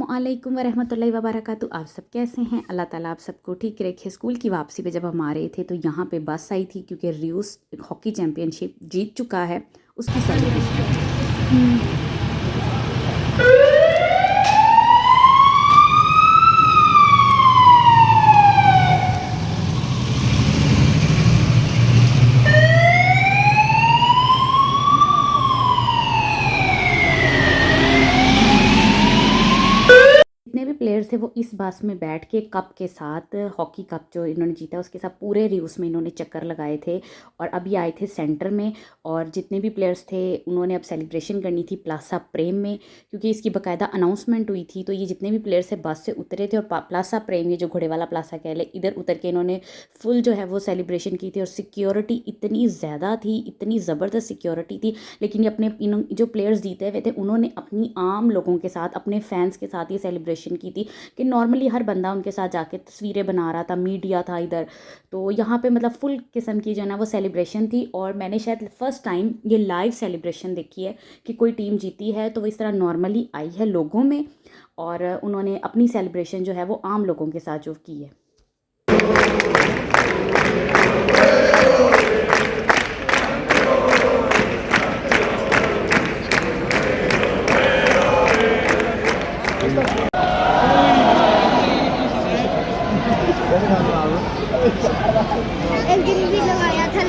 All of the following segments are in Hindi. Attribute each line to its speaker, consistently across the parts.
Speaker 1: अस्सलामुअलैकुम वरहमतुल्लाहि वबरकातुहू। आप सब कैसे हैं? अल्लाह ताला आप सबको ठीक रखे। स्कूल की वापसी पे जब हम आ रहे थे तो यहाँ पे बस आई थी क्योंकि रियूस हॉकी चैम्पियनशिप जीत चुका है, उसकी सेलिब्रेशन थी। जितने भी प्लेयर्स थे वो इस बस में बैठ के कप के साथ, हॉकी कप जो इन्होंने जीता उसके साथ पूरे रियूस में इन्होंने चक्कर लगाए थे और अभी आए थे सेंटर में। और जितने भी प्लेयर्स थे उन्होंने अब सेलिब्रेशन करनी थी प्लासा प्रेम में, क्योंकि इसकी बाकायदा अनाउंसमेंट हुई थी। तो ये जितने भी प्लेयर्स थे बस से उतरे थे और प्लासा प्रेम, ये जो घोड़े वाला प्लासा कह ले, इधर उतर के इन्होंने फुल जो है वो सेलिब्रेशन की थी। और सिक्योरिटी इतनी ज़्यादा थी, इतनी ज़बरदस्त सिक्योरिटी थी। लेकिन ये अपने जो प्लेयर्स जीते हुए थे उन्होंने अपनी आम लोगों के साथ, अपने फैंस के साथ ये सेलिब्रेशन की थी कि नॉर्मली हर बंदा उनके साथ जाके तस्वीरें बना रहा था, मीडिया था इधर। तो यहाँ पे मतलब फुल किस्म की जो है ना वो सेलिब्रेशन थी। और मैंने शायद फर्स्ट टाइम ये लाइव सेलिब्रेशन देखी है कि कोई टीम जीती है तो वो इस तरह नॉर्मली आई है लोगों में और उन्होंने अपनी सेलिब्रेशन जो है वो आम लोगों के साथ जो की है।
Speaker 2: एक दिन भी लगाया था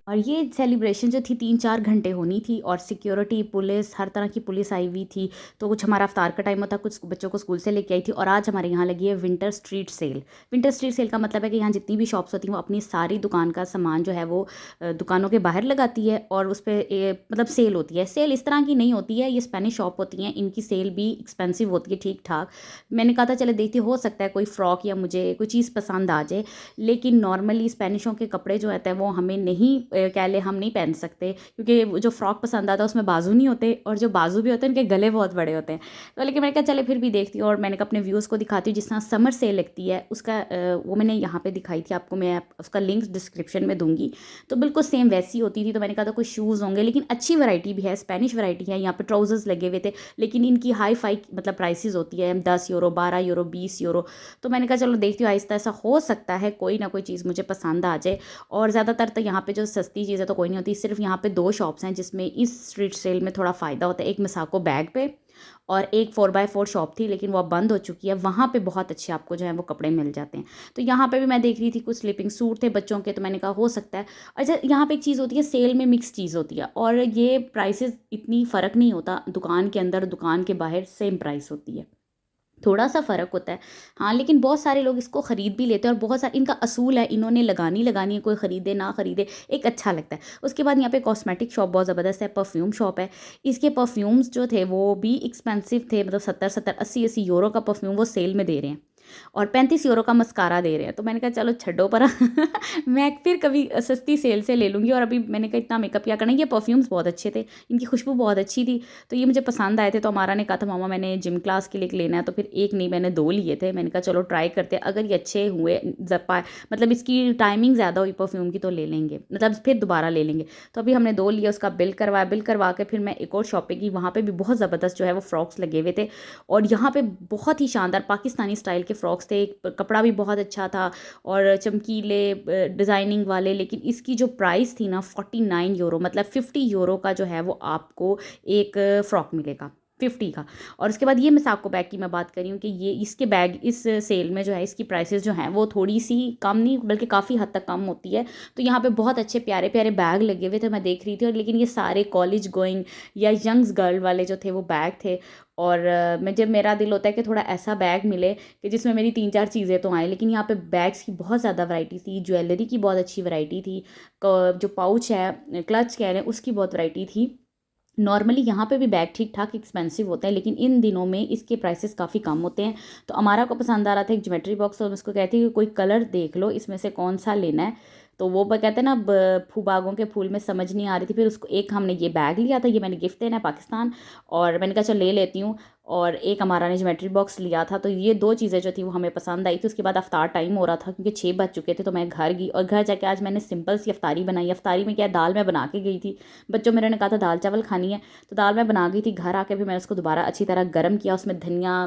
Speaker 1: और ये सेलिब्रेशन जो थी 3-4 घंटे होनी थी और सिक्योरिटी, पुलिस, हर तरह की पुलिस आई हुई थी। तो कुछ हमारा अफ्तार का टाइम होता, कुछ बच्चों को स्कूल से लेके आई थी। और आज हमारे यहाँ लगी है winter street sale. Winter street sale का मतलब है कि यहाँ जितनी भी शॉप्स होती हैं वो अपनी सारी दुकान का सामान जो है वो दुकानों के बाहर लगाती है और उस पर मतलब सेल होती है। सेल इस तरह की नहीं होती है, ये स्पेनिश शॉप होती हैं, इनकी सेल भी एक्सपेंसिव होती है ठीक ठाक। मैंने कहा था चले देखती, हो सकता है कोई फ़्रॉक या मुझे कोई चीज़ पसंद आ जाए। लेकिन नॉर्मली स्पेनिशों के कपड़े जो होते हैं वो हमें नहीं कह ले हम नहीं पहन सकते, क्योंकि जो फ़्रॉक पसंद आता है उसमें बाजू नहीं होते और जो बाजू भी होते हैं उनके गले बहुत बड़े होते हैं। तो लेकिन मैंने कहा चले फिर भी देखती हूँ और मैंने कहा अपने व्यूज़ को दिखाती हूँ। जिस तरह समर सेल लगती है उसका वो मैंने यहाँ पे दिखाई थी आपको, मैं उसका लिंक डिस्क्रिप्शन में दूंगी। तो बिल्कुल सेम वैसी होती थी। तो मैंने कहा था कुछ शूज़ होंगे, लेकिन अच्छी वैरायटी भी है, स्पेनिश वैरायटी है। यहाँ पे ट्राउजर्स लगे हुए थे, लेकिन इनकी हाई फाई मतलब प्राइसेस होती है 10 यूरो, 12 यूरो, 20 यूरो। तो मैंने कहा चलो देखती हूँ आहिस्ता ऐसा हो सकता है कोई ना कोई चीज़ मुझे पसंद आ जाए। और ज़्यादातर तो यहाँ पे जो सस्ती चीज़ें तो कोई नहीं होती, सिर्फ यहाँ पे 2 शॉप्स हैं जिसमें इस स्ट्रीट सेल में थोड़ा फ़ायदा होता है। एक मिसाको बैग पे और एक 4x4 शॉप थी, लेकिन वो अब बंद हो चुकी है। वहाँ पे बहुत अच्छे आपको जो है वो कपड़े मिल जाते हैं। तो यहाँ पे भी मैं देख रही थी कुछ स्लीपिंग सूट थे बच्चों के, तो मैंने कहा हो सकता है। अच्छा, यहाँ पे एक चीज़ होती है, सेल में मिक्स चीज़ होती है और ये प्राइसेस इतनी फ़र्क नहीं होता, दुकान के अंदर दुकान के बाहर सेम प्राइस होती है, थोड़ा सा फ़र्क होता है। हाँ, लेकिन बहुत सारे लोग इसको ख़रीद भी लेते हैं और बहुत सारे इनका असूल है, इन्होंने लगानी लगानी है, कोई ख़रीदे ना ख़रीदे, एक अच्छा लगता है। उसके बाद यहाँ पे कॉस्मेटिक शॉप बहुत ज़बरदस्त है, परफ्यूम शॉप है। इसके परफ्यूम्स जो थे वो भी एक्सपेंसिव थे, मतलब 70-70, 80-80 यूरो का परफ्यूम वो सेल में दे रहे हैं और 35 यूरो का मस्कारा दे रहे हैं। तो मैंने कहा चलो छड्डो पर मैं फिर कभी सस्ती सेल से ले लूँगी। और अभी मैंने कहा इतना मेकअप क्या करना है। ये परफ्यूम्स बहुत अच्छे थे, इनकी खुशबू बहुत अच्छी थी, तो ये मुझे पसंद आए थे। तो हमारा ने कहा था मामा मैंने जिम क्लास के लिए लेना है, तो फिर एक नहीं मैंने 2 लिए थे। मैंने कहा चलो ट्राई करते हैं, अगर ये अच्छे हुए मतलब इसकी टाइमिंग ज़्यादा हुई परफ्यूम की तो ले लेंगे, मतलब फिर दोबारा ले लेंगे। तो अभी हमने 2 लिए, उसका बिल करवाया, बिल करवा के फिर मैं एक और शॉप पे गई। वहाँ पे भी बहुत ज़बरदस्त जो है वो फ्रॉक्स लगे हुए थे और यहाँ पे बहुत ही शानदार पाकिस्तानी स्टाइल के फ्रॉक्स थे। कपड़ा भी बहुत अच्छा था और चमकीले डिज़ाइनिंग वाले। लेकिन इसकी जो प्राइस थी ना 49 यूरो, मतलब 50 यूरो का जो है वो आपको एक फ़्रॉक मिलेगा, 50 का। और उसके बाद ये मिसाको बैग की मैं बात कर रही हूँ कि ये इसके बैग इस सेल में जो है इसकी प्राइसेस जो हैं वो थोड़ी सी कम नहीं बल्कि काफ़ी हद तक कम होती है। तो यहाँ पे बहुत अच्छे प्यारे प्यारे बैग लगे हुए थे, मैं देख रही थी। और लेकिन ये सारे कॉलेज गोइंग या यंग्स गर्ल वाले जो थे वो बैग थे। और जब मेरा दिल होता है कि थोड़ा ऐसा बैग मिले कि जिसमें मेरी 3-4 चीज़ें तो आएँ। लेकिन यहाँ पे बैग्स की बहुत ज़्यादा वैरायटी थी, ज्वेलरी की बहुत अच्छी वैरायटी थी, जो पाउच है, क्लच कह रहे हैं, उसकी बहुत वैरायटी थी। नॉर्मली यहाँ पे भी बैग ठीक ठाक एक्सपेंसिव होते हैं, लेकिन इन दिनों में इसके प्राइसेस काफ़ी कम होते हैं। तो अमारा को पसंद आ रहा था एक ज्योमेट्री बॉक्स, और मैं उसको कहती कि कोई कलर देख लो इसमें से कौन सा लेना है। तो वो कहते हैं ना बागों के फूल में समझ नहीं आ रही थी। फिर उसको एक हमने ये बैग लिया था, ये मैंने गिफ्ट देना है पाकिस्तान, और मैंने कहा चल ले लेती हूँ। और एक हमारा ने ज्योमेट्री बॉक्स लिया था। तो ये 2 चीज़ें जो थी वो हमें पसंद आई थी। उसके बाद अफ्तार टाइम हो रहा था क्योंकि 6 बज चुके थे, तो मैं घर गई और घर जाके आज मैंने सिंपल सी अफ्तारी बनाई। अफ्तारी में क्या है, दाल मैं बना के गई थी, बच्चों मेरे ने कहा था दाल चावल खानी है, तो दाल मैं बना गई थी। घर आके भी मैंने उसको दोबारा अच्छी तरह गर्म किया, उसमें धनिया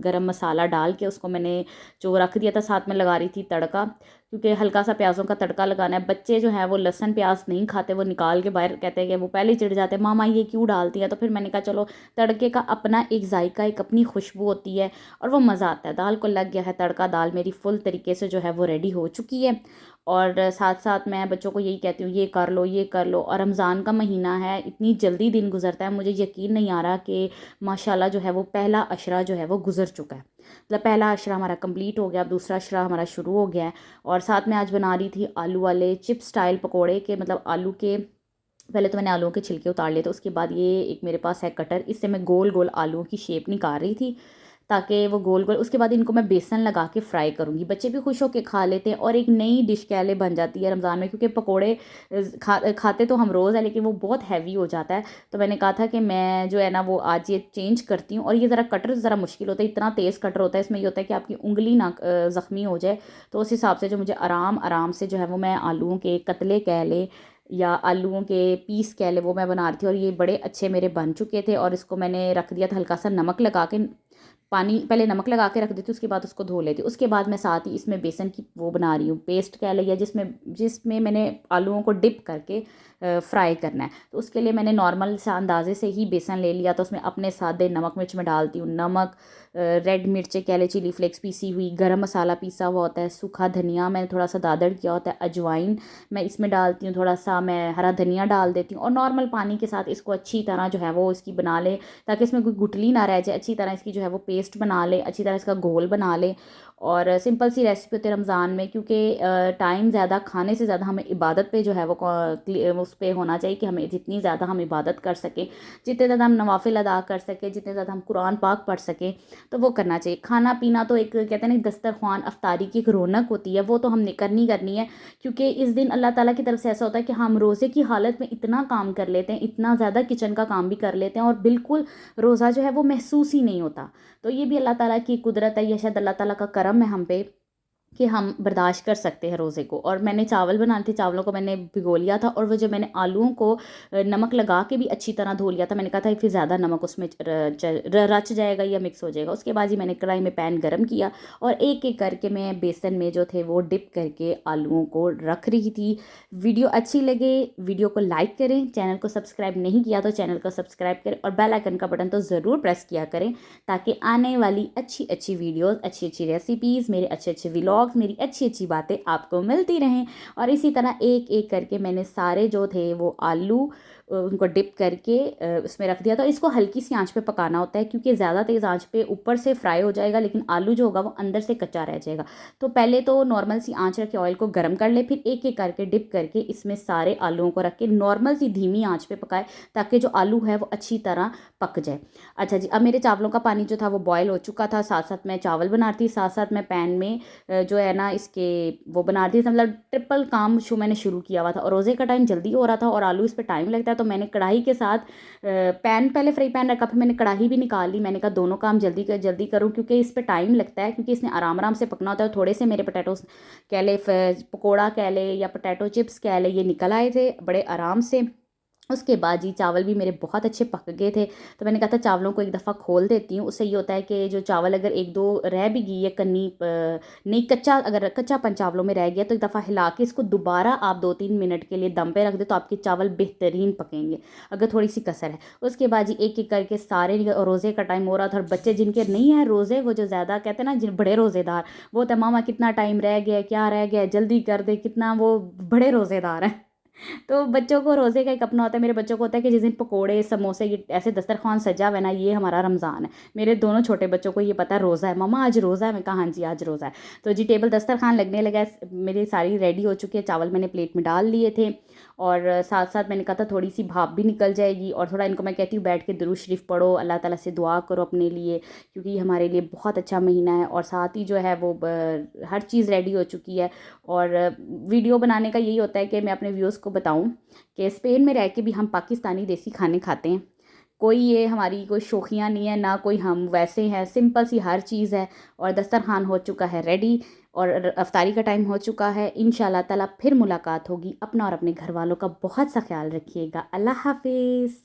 Speaker 1: गरम मसाला डाल के उसको मैंने जो रख दिया था। साथ में लगा रही थी तड़का, क्योंकि हल्का सा प्याज़ों का तड़का लगाना है। बच्चे जो हैं वो लहसुन प्याज नहीं खाते, वो निकाल के बाहर कहते हैं कि वो पहले ही चिढ़ जाते हैं, मामा ये क्यों डालती है। तो फिर मैंने कहा चलो, तड़के का अपना एक जायका, एक अपनी खुशबू होती है और वो मज़ा आता है। दाल को लग गया है तड़का, दाल मेरी फुल तरीके से जो है वो रेडी हो चुकी है। और साथ साथ मैं बच्चों को यही कहती हूँ, ये कर लो ये कर लो। और रमज़ान का महीना है, इतनी जल्दी दिन गुजरता है, मुझे यकीन नहीं आ रहा कि माशाल्लाह जो है वो पहला अशरा जो है वो गुजर चुका है। मतलब पहला अशरा हमारा कंप्लीट हो गया, अब दूसरा अशरा हमारा शुरू हो गया है। और साथ में आज बना रही थी आलू वाले चिप स्टाइल पकोड़े के, मतलब आलू के, पहले तो मैंने आलूओं के छिलके उतार लिए थे, उसके बाद ये एक मेरे पास है कटर, इससे मैं गोल गोल आलूओं की शेप निकाल रही थी ताकि वो गोल गोल, उसके बाद इनको मैं बेसन लगा के फ्राई करूँगी। बच्चे भी खुश होकर खा लेते हैं और एक नई डिश कह ले बन जाती है रमज़ान में, क्योंकि पकोड़े खाते तो हम रोज़ है लेकिन वो बहुत हैवी हो जाता है। तो मैंने कहा था कि मैं जो है ना वो आज ये चेंज करती हूँ। और ये ज़रा कटर ज़रा मुश्किल होता है, इतना तेज़ कटर होता है इसमें, ये होता है कि आपकी उंगली ना ज़ख्मी हो जाए। तो उस हिसाब से जो मुझे आराम आराम से जो है वो मैं आलूओं के कतले कह ले या आलूओं के पीस कह ले, वो मैं बना रही थी। और ये बड़े अच्छे मेरे बन चुके थे और इसको मैंने रख दिया था हल्का सा नमक लगा के, पानी पहले नमक लगा के रख देती हूँ, उसके बाद उसको धो लेती हूँ। उसके बाद मैं साथ ही इसमें बेसन की वो बना रही हूँ पेस्ट कह लिया, जिसमें जिसमें मैंने आलूओं को डिप करके फ्राई करना है। तो उसके लिए मैंने नॉर्मल सा अंदाजे से ही बेसन ले लिया। तो उसमें अपने सादे नमक मिर्च में डालती हूँ, नमक, रेड मिर्चें कह ले, चिली फ्लेक्स पीसी हुई, गरम मसाला पीसा हुआ होता है, सूखा धनिया मैंने थोड़ा सा दादड़ किया होता है, अजवाइन मैं इसमें डालती हूँ, थोड़ा सा मैं हरा धनिया डाल देती हूँ। और नॉर्मल पानी के साथ इसको अच्छी तरह जो है वो इसकी बना ले, ताकि इसमें कोई गुठली ना रह जाए। अच्छी तरह इसकी जो है वो पेस्ट बना ले, अच्छी तरह इसका घोल बना ले। और सिंपल सी रेसिपी होती है रमज़ान में, क्योंकि टाइम ज़्यादा खाने से ज़्यादा हमें इबादत पे जो है वो उस पर होना चाहिए कि हमें जितनी ज़्यादा हम इबादत कर सकें, जितने ज़्यादा हम नवाफिल अदा कर सकें, जितने ज़्यादा हम कुरान पाक पढ़ सकें, तो वो करना चाहिए। खाना पीना तो एक कहते हैं ना दस्तरख्वान अफ्तारी की एक रौनक होती है, वो तो हमने करनी करनी है। क्योंकि इस दिन अल्लाह ताला की तरफ से ऐसा होता है कि हम रोज़े की हालत में इतना काम कर लेते हैं, इतना ज़्यादा किचन का काम भी कर लेते हैं और बिल्कुल रोज़ा जो है वो महसूस ही नहीं होता। तो ये भी अल्लाह ताला की कुदरत है, या शायद अल्लाह ताला का करम है हम पे कि हम बर्दाश्त कर सकते हैं रोज़े को। और मैंने चावल बनाने थे, चावलों को मैंने भिगो लिया था और वो जब मैंने आलूओं को नमक लगा के भी अच्छी तरह धो लिया था, मैंने कहा था फिर ज़्यादा नमक उसमें रच जाएगा या मिक्स हो जाएगा। उसके बाद ही मैंने कढ़ाई में पैन गरम किया और एक एक करके मैं बेसन में जो थे वो डिप करके आलूओं को रख रही थी। वीडियो अच्छी लगे वीडियो को लाइक करें, चैनल को सब्सक्राइब नहीं किया तो चैनल को सब्सक्राइब करें और बेल आइकन का बटन तो ज़रूर प्रेस किया करें, ताकि आने वाली अच्छी अच्छी वीडियोज़, अच्छी अच्छी रेसिपीज़, मेरे अच्छे अच्छे व्लॉग्स, मेरी अच्छी अच्छी बातें आपको मिलती रहें। और इसी तरह एक एक करके मैंने सारे जो थे वो आलू उनको डिप करके उसमें रख दिया। तो इसको हल्की सी आंच पे पकाना होता है, क्योंकि ज़्यादा तेज़ आंच पे ऊपर से फ्राई हो जाएगा लेकिन आलू जो होगा वो अंदर से कच्चा रह जाएगा। तो पहले तो नॉर्मल सी आंच रख के ऑयल को गर्म कर ले, फिर एक एक करके डिप करके इसमें सारे आलूओं को रख के नॉर्मल सी धीमी आंच पे पकाए, ताकि जो आलू है वो अच्छी तरह पक जाए। अच्छा जी, अब मेरे चावलों का पानी जो था वो बॉयल हो चुका था, साथ साथ मैं चावल बना रही थी, साथ साथ मैं पैन में जो है ना इसके वो बना रही थी। मतलब ट्रिपल काम मैंने शुरू किया हुआ था और रोज़े का टाइम जल्दी हो रहा था और आलू इस पर टाइम लगता है। तो मैंने कढ़ाई के साथ पैन, पहले फ्राई पैन रखा, फिर मैंने कढ़ाई भी निकाल ली। मैंने कहा दोनों काम जल्दी करूँ, क्योंकि इस पर टाइम लगता है, क्योंकि इसने आराम आराम से पकना होता है। थोड़े से मेरे पोटैटोस कह ले, पकौड़ा कह ले या पोटैटो चिप्स कह ले, ये निकल आए थे बड़े आराम से। उसके बाद जी चावल भी मेरे बहुत अच्छे पक गए थे। तो मैंने कहा था चावलों को एक दफ़ा खोल देती हूँ, उससे ये होता है कि जो चावल अगर एक दो रह भी गई है कन्नी नहीं कच्चा, अगर कच्चापन चावलों में रह गया तो एक दफ़ा हिला के इसको दोबारा आप 2-3 मिनट के लिए दम पे रख दे, तो आपके चावल बेहतरीन पकेंगे अगर थोड़ी सी कसर है। उसके बाद जी एक एक करके सारे, रोज़े का टाइम हो रहा था और बच्चे जिनके नहीं है रोज़े, वो जो ज़्यादा कहते हैं ना जिन बड़े रोज़ेदार, वो होता है मामा कितना टाइम रह गया, क्या रह गया, जल्दी कर दे, कितना वो बड़े रोज़ेदार हैं। तो बच्चों को रोज़े का एक अपना होता है। मेरे बच्चों को होता है कि जिस दिन पकोड़े समोसे ये ऐसे दस्तरखान सजा हुआ है ना, ये हमारा रमज़ान है। मेरे दोनों छोटे बच्चों को ये पता है रोज़ा है, मम्मा आज रोज़ा है। मैं कहा हाँ जी आज रोज़ा है। तो जी टेबल दस्तरखान लगने लगा है, मेरी सारी रेडी हो चुकी है, चावल मैंने प्लेट में डाल लिए थे और साथ साथ मैंने कहा था थोड़ी सी भाप भी निकल जाएगी और थोड़ा इनको मैं कहती हूँ बैठ के दुरूद शरीफ पढ़ो, अल्लाह ताला से दुआ करो अपने लिए, क्योंकि ये हमारे लिए बहुत अच्छा महीना है। और साथ ही जो है वो हर चीज़ रेडी हो चुकी है। और वीडियो बनाने का यही होता है कि मैं अपने व्यूअर्स को बताऊं कि स्पेन में रह के भी हम पाकिस्तानी देसी खाने खाते हैं। कोई ये हमारी कोई शोखियाँ नहीं है, ना कोई हम वैसे हैं, सिंपल सी हर चीज़ है। और दस्तरखान हो चुका है रेडी और अफ्तारी का टाइम हो चुका है। इंशाल्लाह ताला फिर मुलाकात होगी। अपना और अपने घर वालों का बहुत सा ख्याल रखिएगा। अल्लाह हाफिज़।